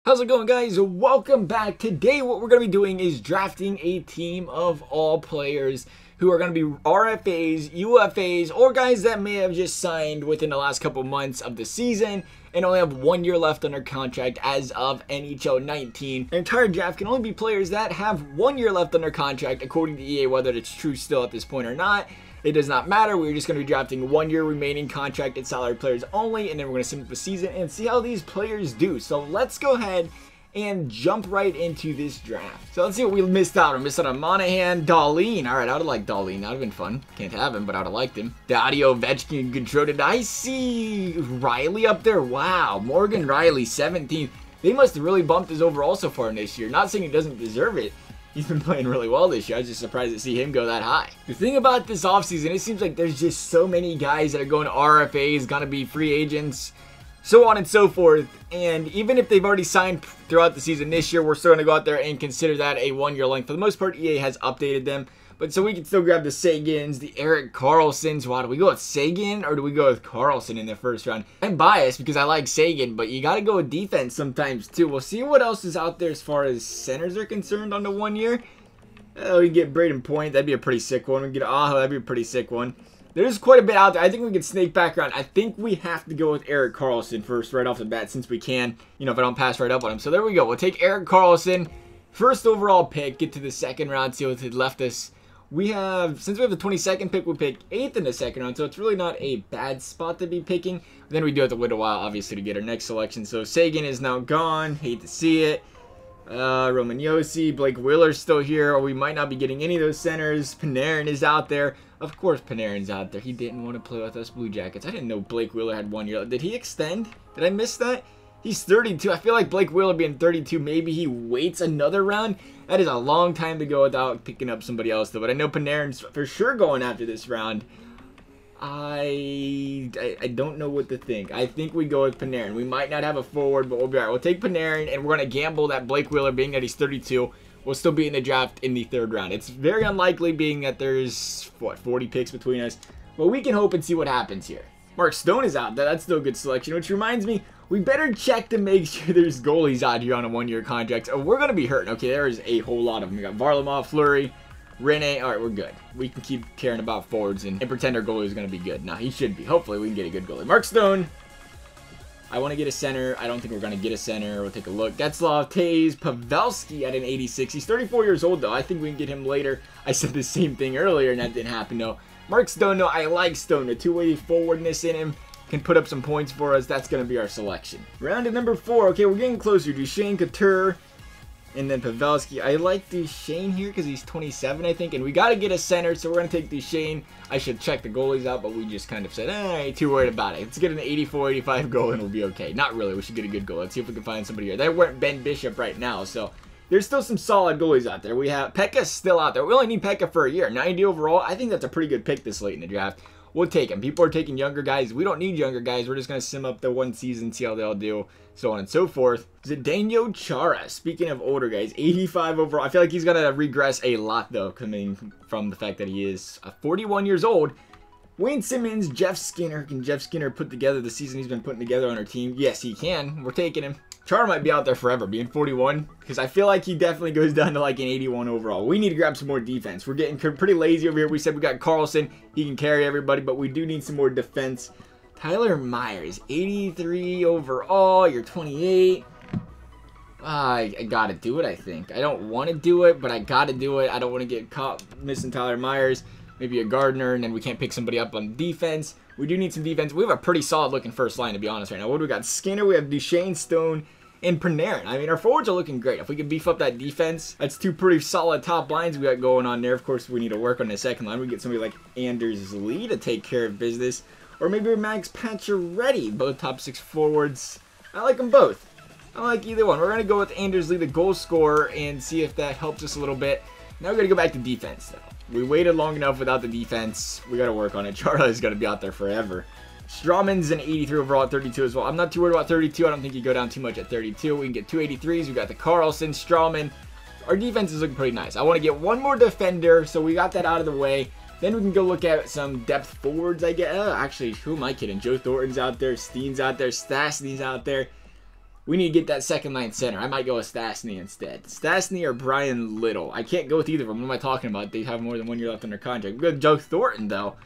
How's it going, guys? Welcome back. Today what we're going to be doing is drafting a team of all players who are going to be RFAs, UFAs, or guys that may have just signed within the last couple months of the season and only have 1 year left on their contract as of NHL 19. The entire draft can only be players that have 1 year left on their contract according to EA. Whether it's true still at this point or not, it does not matter. We're just going to be drafting 1 year remaining contracted salary players only, and then we're going to sim up the season and see how these players do. So let's go ahead and jump right into this draft. So let's see what we missed out on. Missed out on Monahan, Darlene. All right, I would have liked Darlene. That would have been fun. Can't have him, but I would have liked him. Dario, Ovechkin, Goodrow. I see Riley up there. Wow, Morgan Riley, 17th. They must have really bumped his overall so far in this year. Not saying he doesn't deserve it. He's been playing really well this year. I was just surprised to see him go that high. The thing about this offseason, it seems like there's just so many guys that are going to RFAs, going to be free agents, so on and so forth. And even if they've already signed throughout the season this year, we're still going to go out there and consider that a 1 year length. For the most part, EA has updated them. But so we can still grab the Sagans, the Erik Karlssons. Wow, do we go with Sagan or do we go with Karlsson in the first round? I'm biased because I like Sagan, but you got to go with defense sometimes too. We'll see what else is out there as far as centers are concerned on the 1 year. We can get Braden Point. That'd be a pretty sick one. We can get Aho. That'd be a pretty sick one. There's quite a bit out there. I think we can snake back around. I think we have to go with Erik Karlsson first right off the bat since we can, you know, if I don't pass right up on him. So there we go. We'll take Erik Karlsson, first overall pick, get to the second round, see what it left us. We have, since we have the 22nd pick, we pick 8th in the second round, so it's really not a bad spot to be picking. Then we do have to wait a while, obviously, to get our next selection. So Sagan is now gone. Hate to see it. Roman Josi, Blake Wheeler's still here, or we might not be getting any of those centers. Panarin is out there. Of course Panarin's out there. He didn't want to play with us Blue Jackets. I didn't know Blake Wheeler had 1 year. Did he extend? Did I miss that? He's 32. I feel like Blake Wheeler being 32, maybe he waits another round. That is a long time to go without picking up somebody else, though. But I know Panarin's for sure going after this round. I don't know what to think. I think we go with Panarin. We might not have a forward, but we'll be all right. We'll take Panarin, and we're going to gamble that Blake Wheeler, being that he's 32, will still be in the draft in the third round. It's very unlikely, being that there's, what, 40 picks between us. But we can hope and see what happens here. Mark Stone is out there. That's still a good selection, which reminds me, we better check to make sure there's goalies out here on a 1 year contract, or we're going to be hurting. Okay, there is a whole lot of them. We got Varlamov, Fleury, Rene. All right, we're good. We can keep caring about forwards and pretend our goalie is going to be good. Now, he should be. Hopefully, we can get a good goalie. Mark Stone. I want to get a center. I don't think we're going to get a center. We'll take a look. Getzlaf, Taves, Pavelski at an 86. He's 34 years old, though. I think we can get him later. I said the same thing earlier, and that didn't happen, though. Mark Stone, though, I like Stone. The two-way forwardness in him can put up some points for us. That's going to be our selection. Round to number 4. Okay, we're getting closer. Duchesne, Couture, and then Pavelski. I like Duchesne here because he's 27, I think. And we got to get a center, so we're going to take Duchesne. I should check the goalies out, but we just kind of said, I ain't too worried about it. Let's get an 84, 85 goal, and we'll be okay. Not really. We should get a good goal. Let's see if we can find somebody here. They weren't Ben Bishop right now, so there's still some solid goalies out there. We have Pekka's still out there. We only need Pekka for a year. 90 overall. I think that's a pretty good pick this late in the draft. We'll take him. People are taking younger guys. We don't need younger guys. We're just going to sim up the one season, see how they'll do, so on and so forth. Zdeno Chara. Speaking of older guys, 85 overall. I feel like he's going to regress a lot, though, coming from the fact that he is 41 years old. Wayne Simmons, Jeff Skinner. Can Jeff Skinner put together the season he's been putting together on our team? Yes, he can. We're taking him. Chara might be out there forever, being 41, because I feel like he definitely goes down to like an 81 overall. We need to grab some more defense. We're getting pretty lazy over here. We said we got Karlsson. He can carry everybody, but we do need some more defense. Tyler Myers, 83 overall. You're 28. I got to do it, I think. I don't want to do it, but I got to do it. I don't want to get caught missing Tyler Myers. Maybe a Gardner, and then we can't pick somebody up on defense. We do need some defense. We have a pretty solid looking first line, to be honest, right now. What do we got? Skinner, we have Duchesne, Stone, and Panarin. I mean, our forwards are looking great. If we can beef up that defense, that's two pretty solid top lines we got going on there. Of course, we need to work on the second line. We get somebody like Anders Lee to take care of business. Or maybe Max Pacioretty, both top 6 forwards. I like them both. I like either one. We're going to go with Anders Lee, the goal scorer, and see if that helps us a little bit. Now we're going to go back to defense, though. We waited long enough without the defense. We got to work on it. Chara is going to be out there forever. Strawman's an 83 overall at 32 as well. I'm not too worried about 32. I don't think you go down too much at 32. We can get 283s. We got the Karlsson, Strawman. Our defense is looking pretty nice. I want to get one more defender, so we got that out of the way. Then we can go look at some depth forwards, I guess. Actually, who am I kidding? Joe Thornton's out there. Steen's out there. Stastny's out there. We need to get that second line center. I might go with Stastny instead. Stastny or Brian Little. I can't go with either of them. What am I talking about? They have more than 1 year left on their contract. We got Joe Thornton, though.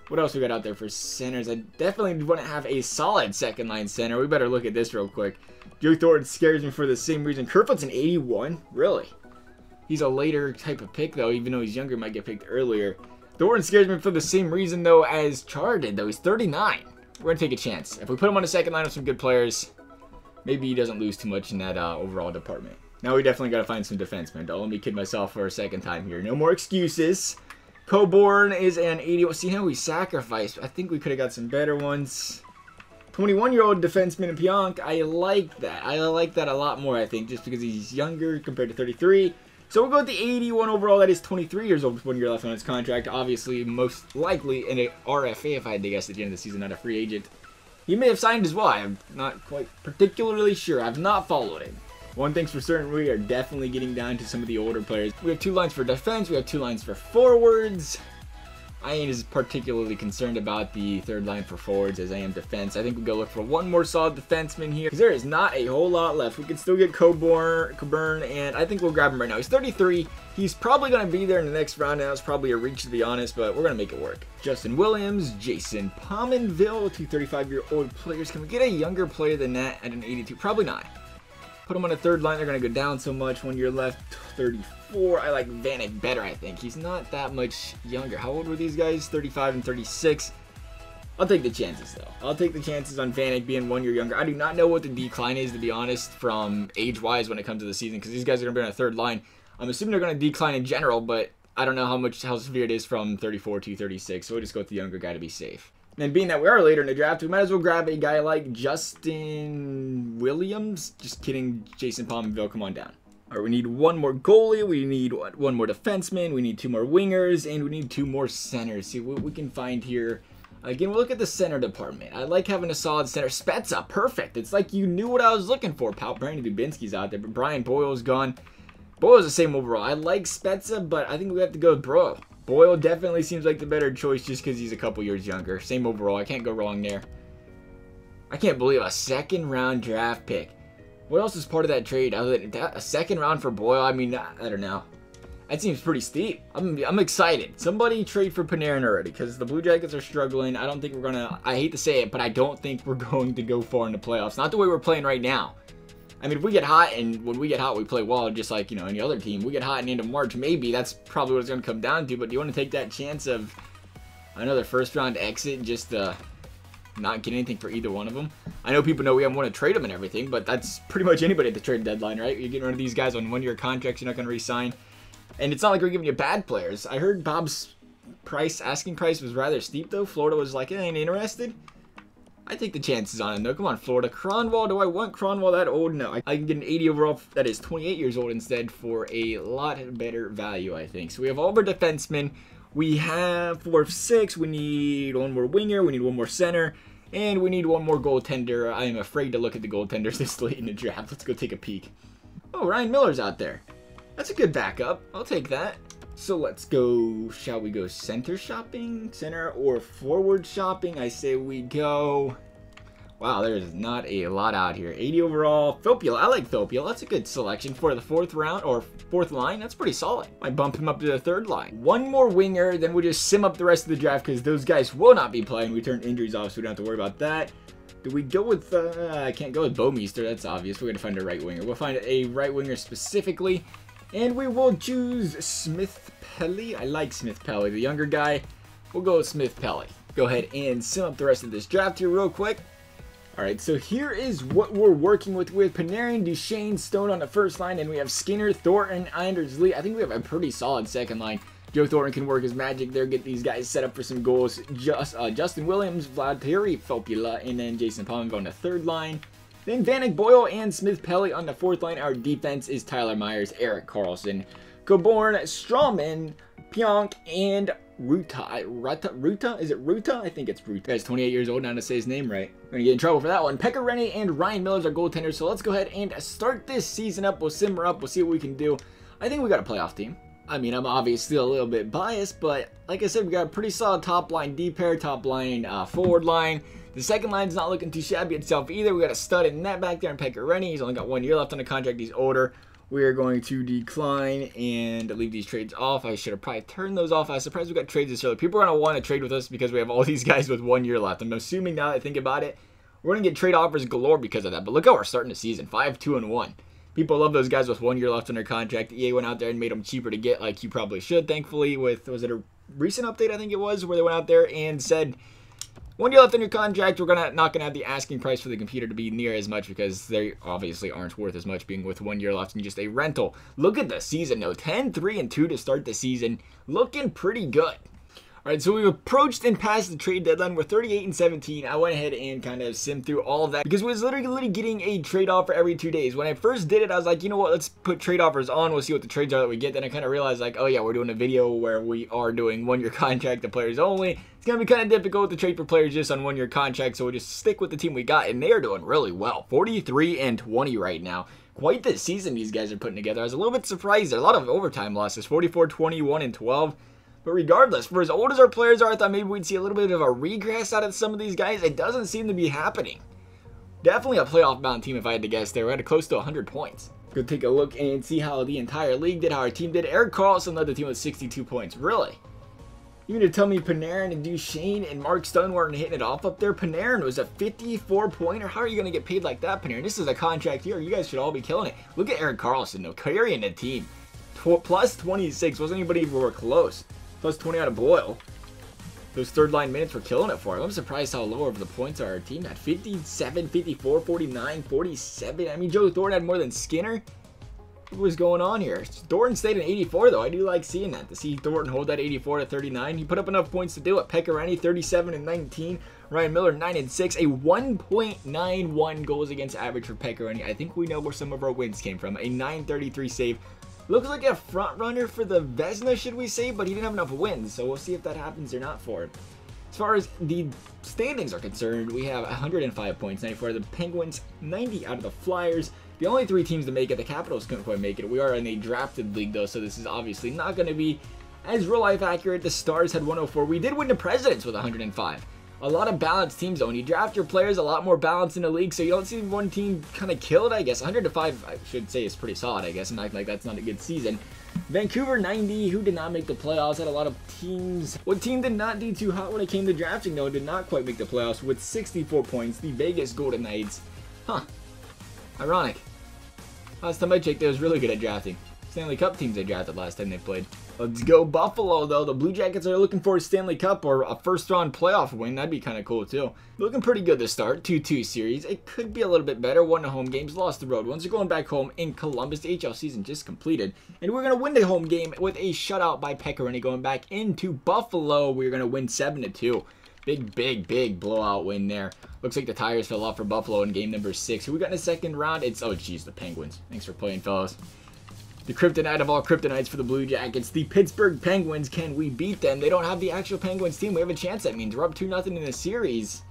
What else we got out there for centers? I definitely want to have a solid second line center. We better look at this real quick. Joe Thornton scares me for the same reason. Kerfoot's an 81? Really? He's a later type of pick, though. Even though he's younger, might get picked earlier. Thornton scares me for the same reason, though, as Char did, though. He's 39. We're going to take a chance. If we put him on the second line with some good players, maybe he doesn't lose too much in that overall department. Now we definitely got to find some defensemen. Don't let me kid myself for a second time here. No more excuses. Coburn is an 80. See how we sacrificed. I think we could have got some better ones. 21-year-old defenseman in Pionk. I like that. I like that a lot more, I think, just because he's younger compared to 33. So we'll go with the 81 overall. That is 23 years old with 1 year left on his contract. Obviously, most likely in an RFA, if I had to guess, at the end of the season, not a free agent. He may have signed as well. I'm not quite particularly sure. I've not followed him. One thing's for certain, we are definitely getting down to some of the older players. We have 2 lines for defense. We have 2 lines for forwards. I ain't as particularly concerned about the third line for forwards as I am defense. I think we go look for one more solid defenseman here, because there is not a whole lot left. We can still get Coburn, and I think we'll grab him right now. He's 33. He's probably going to be there in the next round. Now it's probably a reach, to be honest, but we're going to make it work. Justin Williams, Jason Pominville, 2 35-year-old players. Can we get a younger player than that at an 82? Probably not. Put him on a third line. They're going to go down so much. 1 year left, 34. I like Vanek better, I think. He's not that much younger. How old were these guys? 35 and 36. I'll take the chances, though. I'll take the chances on Vanek being 1 year younger. I do not know what the decline is, to be honest, from age-wise when it comes to the season, because these guys are going to be on a third line. I'm assuming they're going to decline in general, but I don't know how severe it is from 34 to 36, so we'll just go with the younger guy to be safe. And being that we are later in the draft, we might as well grab a guy like Justin Williams. Just kidding, Jason Pominville, come on down. All right, we need 1 more goalie, we need 1 more defenseman, we need 2 more wingers, and we need 2 more centers. See what we can find here. Again, we'll look at the center department. I like having a solid center. Spezza, perfect. It's like you knew what I was looking for. Brandon Dubinsky's out there, but Brian Boyle's gone. Boyle's the same overall. I like Spezza, but I think we have to go with Boyle. Boyle definitely seems like the better choice just because he's a couple years younger. Same overall. I can't go wrong there. I can't believe a second-round draft pick. What else is part of that trade other than that? A second round for Boyle? I mean, I don't know. That seems pretty steep. I'm excited. Somebody trade for Panarin already, because the Blue Jackets are struggling. I don't think we're going to... I hate to say it, but I don't think we're going to go far in the playoffs. Not the way we're playing right now. I mean, if we get hot, and when we get hot, we play well, just like, you know, any other team. We get hot in the end of March, maybe. That's probably what it's going to come down to. But do you want to take that chance of another first-round exit just to not get anything for either one of them? I know people know we want to trade them and everything, but that's pretty much anybody at the trade deadline, right? You're getting rid of these guys on 1 year contracts you're not going to re-sign. And it's not like we're giving you bad players. I heard Bob's asking price was rather steep, though. Florida was like, ain't interested. I take the chances on him, though. Come on, Florida. Cronwall, do I want Cronwall that old? No. I can get an 80 overall that is 28 years old instead for a lot better value, I think. So we have all of our defensemen. We have 4 of 6. We need 1 more winger. We need 1 more center. And we need 1 more goaltender. I am afraid to look at the goaltenders this late in the draft. Let's go take a peek. Oh, Ryan Miller's out there. That's a good backup. I'll take that. So let's go, shall we go center shopping? Center or forward shopping? I say we go... Wow, there's not a lot out here. 80 overall. Filppula, I like Filppula. That's a good selection for the 4th round, or 4th line. That's pretty solid. Might bump him up to the 3rd line. 1 more winger, then we'll just sim up the rest of the draft, because those guys will not be playing. We turn injuries off, so we don't have to worry about that. Do we go with, I can't go with Bouwmeester. That's obvious. We're going to find a right winger. We'll find a right winger specifically. And we will choose Smith Pelly. I like Smith Pelly, the younger guy. We'll go with Smith Pelly. Go ahead and sim up the rest of this draft here real quick. Alright, so here is what we're working with Panarin, Duchesne, Stone on the 1st line, and we have Skinner, Thornton, Anders Lee. I think we have a pretty solid 2nd line. Joe Thornton can work his magic there, get these guys set up for some goals. Justin Williams, Valtteri Filppula, and then Jason Pominville on the 3rd line. Then Vanek, Boyle, and Smith Pelly on the 4th line. Our defense is Tyler Myers, Erik Karlsson, Coburn, Strawman, Pionk, and Ruta? Is it Ruta? I think it's Ruta. Guy's 28 years old, now to say his name right. I'm going to get in trouble for that one. Pekka Rinne and Ryan Miller's our goaltenders, so let's go ahead and start this season up. We'll simmer up. We'll see what we can do. I think we got a playoff team. I mean, I'm obviously a little bit biased, but like I said, we got a pretty solid top line D pair, top line forward line. The second line's not looking too shabby itself either. We got a stud in net back there in Pekka Rinne. He's only got 1 year left on the contract. He's older. We are going to decline and leave these trades off. I should have probably turned those off. I was surprised we got trades this early. People are going to want to trade with us because we have all these guys with 1 year left. I'm assuming now that I think about it, we're going to get trade offers galore because of that. But look how we're starting the season, 5-2-1. People love those guys with 1 year left on their contract. EA went out there and made them cheaper to get, like you probably should, thankfully, with, was it a recent update, I think it was, where they went out there and said, 1 year left on your contract, we're not going to have the asking price for the computer to be near as much because they obviously aren't worth as much being with 1 year left and just a rental. Look at the season, though. 10-3-2 to start the season. Looking pretty good. All right, so we've approached and passed the trade deadline. We're 38-17. I went ahead and kind of simmed through all of that because we was literally getting a trade offer every 2 days. When I first did it, I was like, you know what, let's put trade offers on. We'll see what the trades are that we get. Then I kind of realized, like, oh yeah, we're doing a video where we are doing 1 year contract to players only. It's going to be kind of difficult to trade for players just on 1 year contract, so we'll just stick with the team we got, and they are doing really well. 43-20 right now. Quite the season these guys are putting together. I was a little bit surprised. There are a lot of overtime losses, 44-21-12. But regardless, for as old as our players are, I thought maybe we'd see a little bit of a regress out of some of these guys. It doesn't seem to be happening. Definitely a playoff-bound team if I had to guess there. We're at close to 100 points. Go take a look and see how the entire league did, how our team did. Erik Karlsson led the team with 62 points. Really? You mean to tell me Panarin and Duchesne and Mark Stone weren't hitting it off up there? Panarin was a 54-pointer. How are you going to get paid like that, Panarin? This is a contract year. You guys should all be killing it. Look at Erik Karlsson, though, carrying the team. Plus 26. Wasn't anybody even close. Plus 20 out of Boyle. Those third line minutes were killing it for him. I'm surprised how low over the points our team had. 57, 54, 49, 47. I mean, Joe Thornton had more than Skinner. What was going on here? Thornton stayed in 84, though. I do like seeing that. To see Thornton hold that 84 to 39. He put up enough points to do it. Pekka Rinne, 37-19. Ryan Miller, 9-6. A 1.91 goals against average for Pekka Rinne. I think we know where some of our wins came from. A 933 save. Looks like a front runner for the Vezina, should we say, but he didn't have enough wins, so we'll see if that happens or not for him. As far as the standings are concerned, we have 105 points, 94 of the Penguins, 90 out of the Flyers. The only 3 teams to make it, the Capitals couldn't quite make it. We are in a drafted league, though, so this is obviously not going to be as real-life accurate. The Stars had 104. We did win the Presidents with 105. A lot of balanced teams, though. When you draft your players, a lot more balance in the league, so you don't see one team kind of killed, I guess. 105, I should say, is pretty solid, I guess, and act like that's not a good season. Vancouver, 90, who did not make the playoffs. Had a lot of teams. What team did not do too hot when it came to drafting, though, did not quite make the playoffs with 64 points. The Vegas Golden Knights. Huh. Ironic. Last time I checked, they was really good at drafting. Stanley Cup teams they drafted last time they played. Let's go Buffalo, though. The Blue Jackets are looking for a Stanley Cup or a first-round playoff win. That'd be kind of cool, too. Looking pretty good to start. 2-2 series. It could be a little bit better. Won the home games, lost the road ones. They're going back home in Columbus. The HL season just completed. And we're going to win the home game with a shutout by Pekka Rinne going back into Buffalo. We're going to win 7-2. Big blowout win there. Looks like the tires fell off for Buffalo in game number 6. Who we got in the second round? It's, oh, geez, the Penguins. Thanks for playing, fellas. The kryptonite of all kryptonites for the Blue Jackets, the Pittsburgh Penguins. Can we beat them? They don't have the actual Penguins team. We have a chance, that means. We're up 2-0 in the series.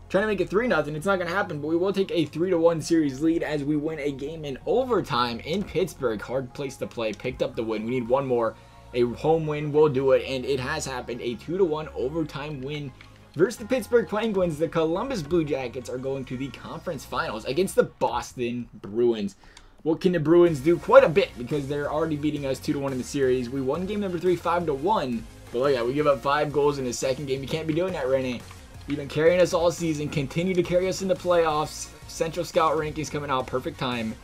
Trying to make it 3-0. It's not going to happen, but we will take a 3-1 series lead as we win a game in overtime in Pittsburgh. Hard place to play. Picked up the win. We need one more. A home win will do it, and it has happened. A 2-1 overtime win versus the Pittsburgh Penguins. The Columbus Blue Jackets are going to the conference finals against the Boston Bruins. What can the Bruins do? Quite a bit, because they're already beating us 2-1 in the series. We won game number 3 5-1, but look at that, we give up 5 goals in the second game. You can't be doing that, Rennie. You've been carrying us all season. Continue to carry us in the playoffs. Central Scout rankings coming out, perfect time.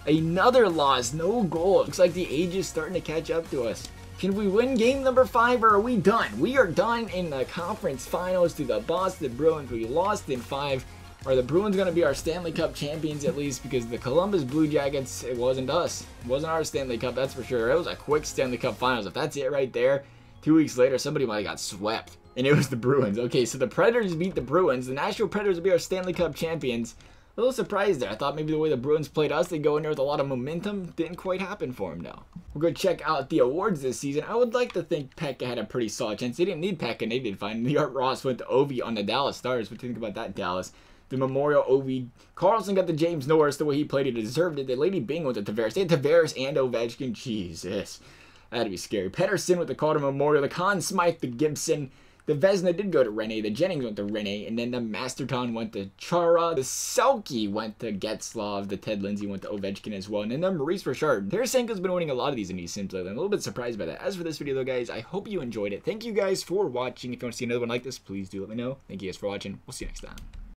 Another loss, no goal. Looks like the age is starting to catch up to us. Can we win game number 5, or are we done? We are done in the conference finals to the Boston Bruins. We lost in 5. Are the Bruins going to be our Stanley Cup champions at least? Because the Columbus Blue Jackets, it wasn't us. It wasn't our Stanley Cup, that's for sure. It was a quick Stanley Cup finals. If that's it right there, 2 weeks later, somebody might have got swept. And it was the Bruins. Okay, so the Predators beat the Bruins. The Nashville Predators will be our Stanley Cup champions. A little surprised there. I thought maybe the way the Bruins played us, they'd go in there with a lot of momentum. Didn't quite happen for them, though. We're going to check out the awards this season. I would like to think Pekka had a pretty solid chance. They didn't need Pekka, and they did fine. New York Ross went to Ovi on the Dallas Stars. What do you think about that, Dallas? The Memorial Ovi. Karlsson got the James Norris. The way he played, he deserved it. The Lady Bing went to Tavares. They had Tavares and Ovechkin. Jesus. That'd be scary. Pettersson with the Calder Memorial. The Conn Smythe, the Gibson. The Vezina did go to Rene, the Jennings went to Rene, and then the Masterton went to Chara, the Selke went to Getzlov, the Ted Lindsay went to Ovechkin as well, and then the Maurice Richard. Tarasenko's been winning a lot of these in these sims lately. I'm a little bit surprised by that. As for this video though, guys, I hope you enjoyed it. Thank you guys for watching. If you want to see another one like this, please do let me know. Thank you guys for watching. We'll see you next time.